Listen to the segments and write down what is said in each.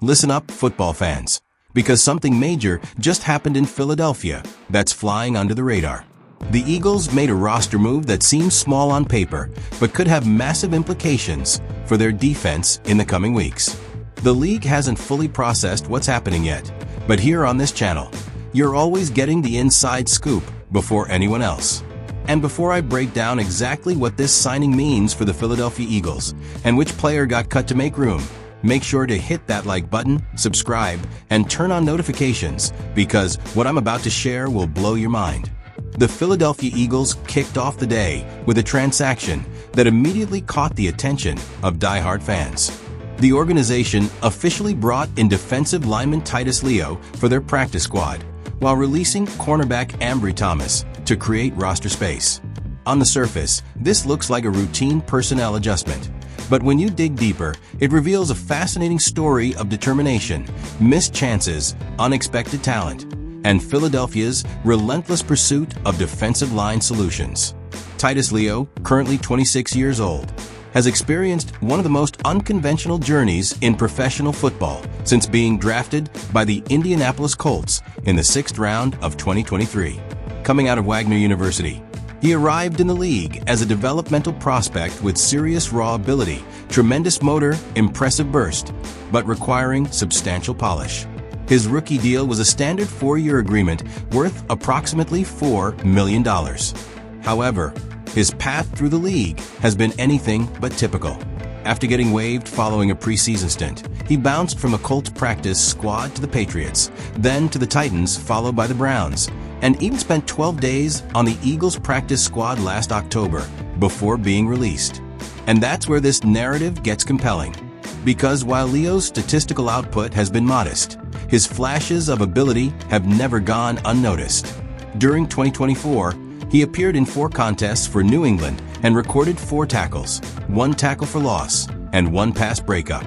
Listen up, football fans, because something major just happened in Philadelphia that's flying under the radar. The Eagles made a roster move that seems small on paper, but could have massive implications for their defense in the coming weeks. The league hasn't fully processed what's happening yet, but here on this channel, you're always getting the inside scoop before anyone else. And before I break down exactly what this signing means for the Philadelphia Eagles and which player got cut to make room, make sure to hit that like button, subscribe, and turn on notifications because what I'm about to share will blow your mind. The Philadelphia Eagles kicked off the day with a transaction that immediately caught the attention of diehard fans. The organization officially brought in defensive lineman Titus Leo for their practice squad, while releasing cornerback Ambry Thomas to create roster space. On the surface, this looks like a routine personnel adjustment, but when you dig deeper, it reveals a fascinating story of determination, missed chances, unexpected talent, and Philadelphia's relentless pursuit of defensive line solutions. Titus Leo, currently 26 years old, has experienced one of the most unconventional journeys in professional football since being drafted by the Indianapolis Colts in the 6th round of 2023. Coming out of Wagner University, he arrived in the league as a developmental prospect with serious raw ability, tremendous motor, impressive burst, but requiring substantial polish. His rookie deal was a standard 4-year agreement worth approximately $4 million. However, his path through the league has been anything but typical. After getting waived following a preseason stint, he bounced from a Colts practice squad to the Patriots, then to the Titans, followed by the Browns, and even spent 12 days on the Eagles practice squad last October before being released. And that's where this narrative gets compelling. Because while Leo's statistical output has been modest, his flashes of ability have never gone unnoticed. During 2024, he appeared in 4 contests for New England and recorded 4 tackles, 1 tackle for loss, and 1 pass breakup.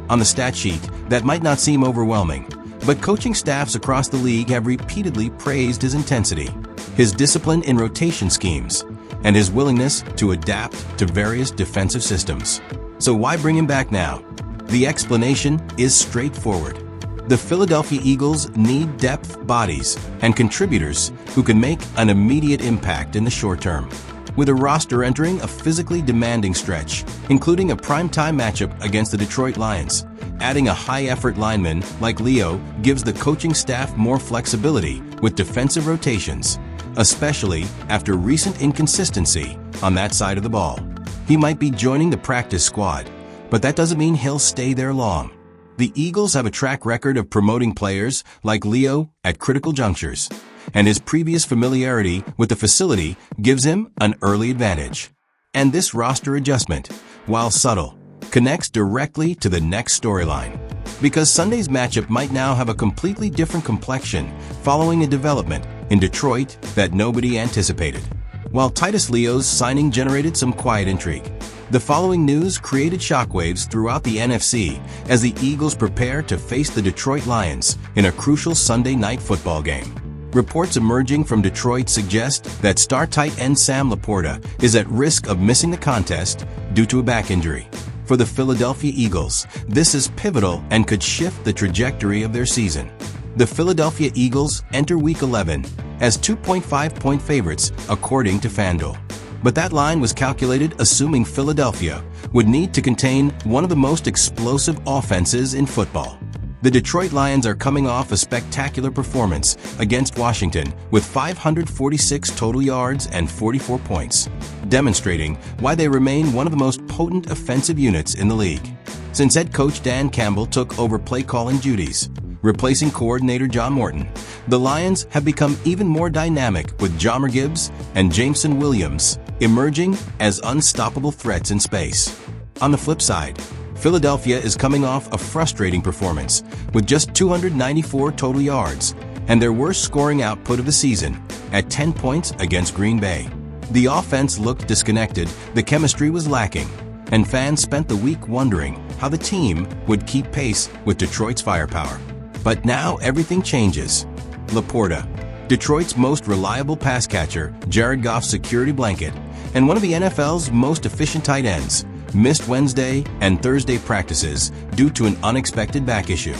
On the stat sheet, that might not seem overwhelming, but coaching staffs across the league have repeatedly praised his intensity, his discipline in rotation schemes, and his willingness to adapt to various defensive systems. So why bring him back now? The explanation is straightforward. The Philadelphia Eagles need depth bodies and contributors who can make an immediate impact in the short term. With a roster entering a physically demanding stretch, including a primetime matchup against the Detroit Lions, adding a high-effort lineman like Leo gives the coaching staff more flexibility with defensive rotations, especially after recent inconsistency on that side of the ball. He might be joining the practice squad, but that doesn't mean he'll stay there long. The Eagles have a track record of promoting players like Leo at critical junctures, and his previous familiarity with the facility gives him an early advantage. And this roster adjustment, while subtle, connects directly to the next storyline, because Sunday's matchup might now have a completely different complexion following a development in Detroit that nobody anticipated. While Titus Leo's signing generated some quiet intrigue, the following news created shockwaves throughout the NFC as the Eagles prepare to face the Detroit Lions in a crucial Sunday night football game. Reports emerging from Detroit suggest that star tight end Sam LaPorta is at risk of missing the contest due to a back injury. For the Philadelphia Eagles, this is pivotal and could shift the trajectory of their season. The Philadelphia Eagles enter Week 11 as 2.5-point favorites according to FanDuel. But that line was calculated assuming Philadelphia would need to contain one of the most explosive offenses in football. The Detroit Lions are coming off a spectacular performance against Washington with 546 total yards and 44 points, demonstrating why they remain one of the most potent offensive units in the league. Since head coach Dan Campbell took over play-calling duties, replacing coordinator John Morton, the Lions have become even more dynamic with Jahmyr Gibbs and Jameson Williams emerging as unstoppable threats in space. On the flip side, Philadelphia is coming off a frustrating performance with just 294 total yards and their worst scoring output of the season at 10 points against Green Bay. The offense looked disconnected, the chemistry was lacking, and fans spent the week wondering how the team would keep pace with Detroit's firepower. But now everything changes. LaPorta, Detroit's most reliable pass catcher, Jared Goff's security blanket, and one of the NFL's most efficient tight ends, missed Wednesday and Thursday practices due to an unexpected back issue.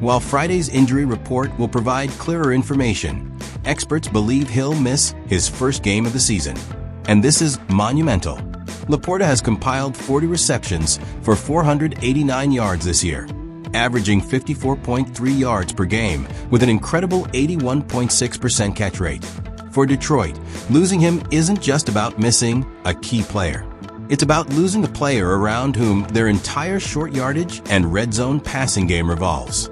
While Friday's injury report will provide clearer information, experts believe he'll miss his first game of the season. And this is monumental. LaPorta has compiled 40 receptions for 489 yards this year, averaging 54.3 yards per game with an incredible 81.6% catch rate. For Detroit, losing him isn't just about missing a key player. It's about losing the player around whom their entire short yardage and red zone passing game revolves.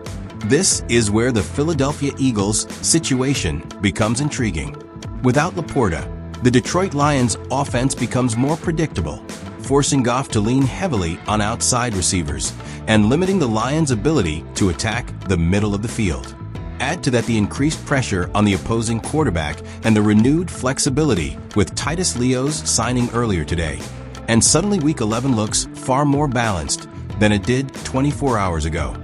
This is where the Philadelphia Eagles situation becomes intriguing. Without LaPorta, the Detroit Lions offense becomes more predictable, forcing Goff to lean heavily on outside receivers and limiting the Lions' ability to attack the middle of the field. Add to that the increased pressure on the opposing quarterback and the renewed flexibility with Titus Leo's signing earlier today, and suddenly Week 11 looks far more balanced than it did 24 hours ago.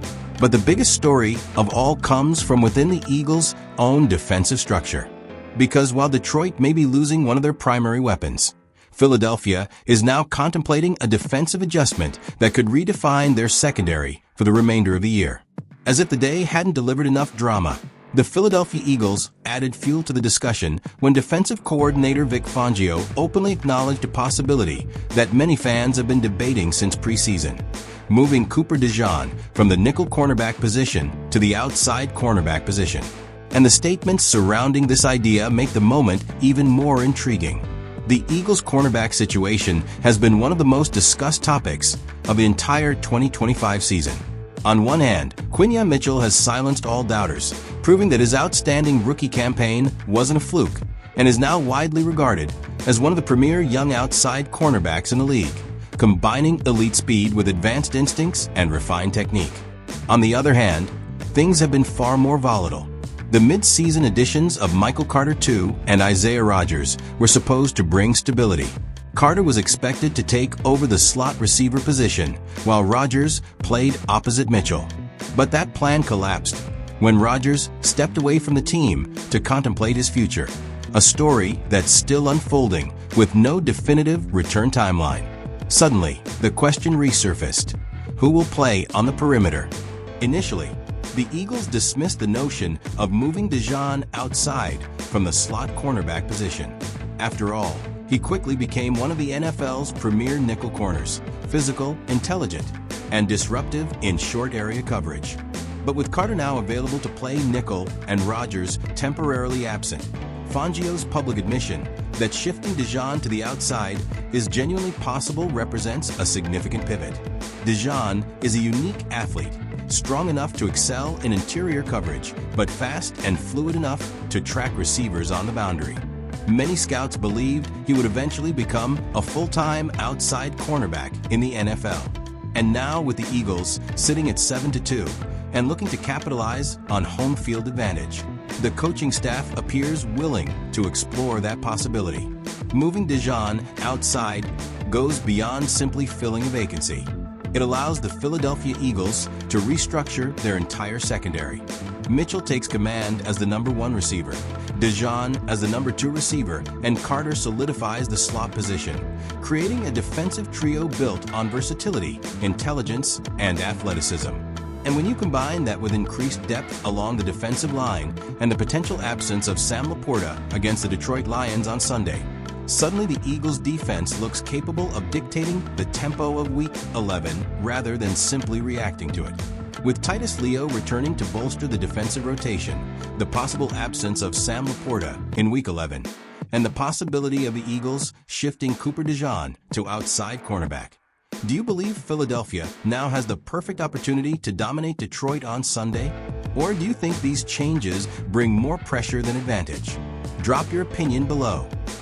But the biggest story of all comes from within the Eagles' own defensive structure. Because while Detroit may be losing one of their primary weapons, Philadelphia is now contemplating a defensive adjustment that could redefine their secondary for the remainder of the year. As if the day hadn't delivered enough drama, the Philadelphia Eagles added fuel to the discussion when defensive coordinator Vic Fangio openly acknowledged a possibility that many fans have been debating since preseason: moving Cooper DeJean from the nickel cornerback position to the outside cornerback position. And the statements surrounding this idea make the moment even more intriguing. The Eagles' cornerback situation has been one of the most discussed topics of the entire 2025 season. On one hand, Quinyon Mitchell has silenced all doubters, proving that his outstanding rookie campaign wasn't a fluke and is now widely regarded as one of the premier young outside cornerbacks in the league, combining elite speed with advanced instincts and refined technique. On the other hand, things have been far more volatile. The mid-season additions of Michael Carter II and Isaiah Rodgers were supposed to bring stability. Carter was expected to take over the slot receiver position, while Rodgers played opposite Mitchell. But that plan collapsed when Rodgers stepped away from the team to contemplate his future, a story that's still unfolding with no definitive return timeline. Suddenly, the question resurfaced: who will play on the perimeter? Initially, the Eagles dismissed the notion of moving DeJean outside from the slot cornerback position. After all, he quickly became one of the NFL's premier nickel corners, physical, intelligent, and disruptive in short area coverage. But with Carter now available to play nickel and Rodgers temporarily absent, Fangio's public admission that shifting DeJean to the outside is genuinely possible represents a significant pivot. DeJean is a unique athlete, strong enough to excel in interior coverage, but fast and fluid enough to track receivers on the boundary. Many scouts believed he would eventually become a full-time outside cornerback in the NFL. And now with the Eagles sitting at 7-2 and looking to capitalize on home field advantage, the coaching staff appears willing to explore that possibility. Moving DeJean outside goes beyond simply filling a vacancy. It allows the Philadelphia Eagles to restructure their entire secondary. Mitchell takes command as the number 1 receiver, DeJean as the number 2 receiver, and Carter solidifies the slot position, creating a defensive trio built on versatility, intelligence, and athleticism. And when you combine that with increased depth along the defensive line and the potential absence of Sam LaPorta against the Detroit Lions on Sunday, suddenly the Eagles' defense looks capable of dictating the tempo of Week 11 rather than simply reacting to it. With Titus Leo returning to bolster the defensive rotation, the possible absence of Sam LaPorta in Week 11, and the possibility of the Eagles shifting Cooper DeJean to outside cornerback, do you believe Philadelphia now has the perfect opportunity to dominate Detroit on Sunday? Or do you think these changes bring more pressure than advantage? Drop your opinion below.